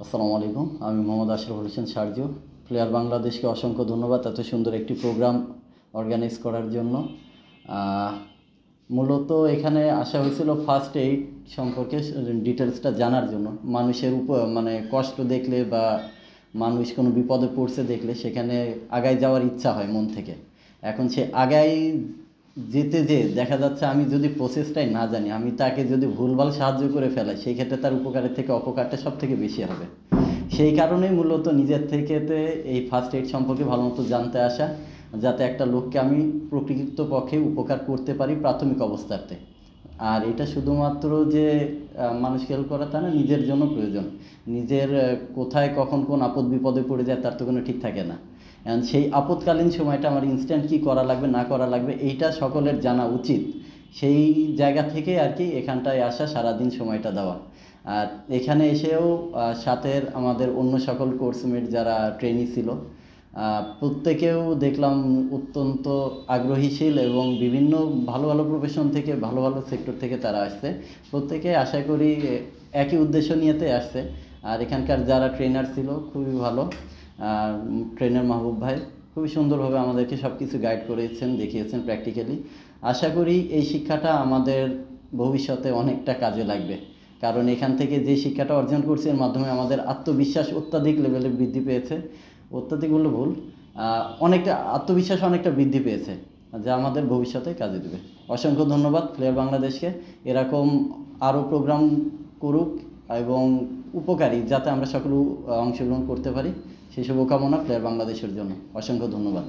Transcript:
আসসালামু আলাইকুম। আমি মোহাম্মদ আশরাফুল হোসেন সারজু। ফ্লেয়ার বাংলাদেশকে অসংখ্য ধন্যবাদ এত সুন্দর একটি প্রোগ্রাম অর্গানাইজ করার জন্য। মূলত এখানে আসা হয়েছিল ফার্স্ট এইড সম্পর্কে ডিটেলসটা জানার জন্য। মানুষের মানে কষ্ট দেখলে বা মানুষ কোনো বিপদে পড়ছে দেখলে সেখানে আগায় যাওয়ার ইচ্ছা হয় মন থেকে। এখন সে আগায় যেতে দেখা যাচ্ছে আমি যদি প্রসেসটাই না জানি, আমি তাকে যদি ভুলভাল সাহায্য করে ফেলাই, সেই ক্ষেত্রে তার উপকারের থেকে অপকারটা সব থেকে বেশি হবে। সেই কারণেই মূলত নিজের থেকে এই ফার্স্ট এইড সম্পর্কে ভালো মতো জানতে আসা, যাতে একটা লোককে আমি প্রকৃতপক্ষে উপকার করতে পারি প্রাথমিক অবস্থাতে। আর এটা শুধুমাত্র যে মানুষকে হেল্প করা তা না, নিজের জন্য প্রয়োজন। নিজের কোথায় কখন কোন আপদ বিপদে পড়ে যায় তার তো কোনো ঠিক থাকে না। অ্যান্ড সেই আপদকালীন সময়টা আমার ইনস্ট্যান্ট কী করা লাগবে না করা লাগবে এইটা সকলের জানা উচিত। সেই জায়গা থেকে আর কি এখানটায় আসা, সারাদিন সময়টা দেওয়া। আর এখানে এসেও সাথের আমাদের অন্য সকল কোর্সমেট যারা ট্রেনি ছিল, প্রত্যেকেও দেখলাম অত্যন্ত আগ্রহীশীল এবং বিভিন্ন ভালো ভালো প্রফেশন থেকে, ভালো ভালো সেক্টর থেকে তারা আসছে। প্রত্যেকে আশা করি একই উদ্দেশ্য নিয়েতে আসছে। আর এখানকার যারা ট্রেনার ছিল খুবই ভালো। ট্রেনার মাহবুব ভাই খুবই সুন্দরভাবে আমাদেরকে সব কিছু গাইড করেছেন, দেখিয়েছেন প্র্যাকটিক্যালি। আশা করি এই শিক্ষাটা আমাদের ভবিষ্যতে অনেকটা কাজে লাগবে। কারণ এখান থেকে যে শিক্ষাটা অর্জন করছি এর মাধ্যমে আমাদের আত্মবিশ্বাস অত্যাধিক লেভেলে বৃদ্ধি পেয়েছে। অত্যাধিক বললে ভুল, অনেকটা আত্মবিশ্বাস অনেকটা বৃদ্ধি পেয়েছে, যা আমাদের ভবিষ্যতে কাজে দেবে। অসংখ্য ধন্যবাদ ফ্লেয়ার বাংলাদেশকে। এরকম আরও প্রোগ্রাম করুক এবং উপকারী, যাতে আমরা সকলে অংশগ্রহণ করতে পারি, সেই শুভকামনা ফ্লেয়ার বাংলাদেশের জন্য। অসংখ্য ধন্যবাদ।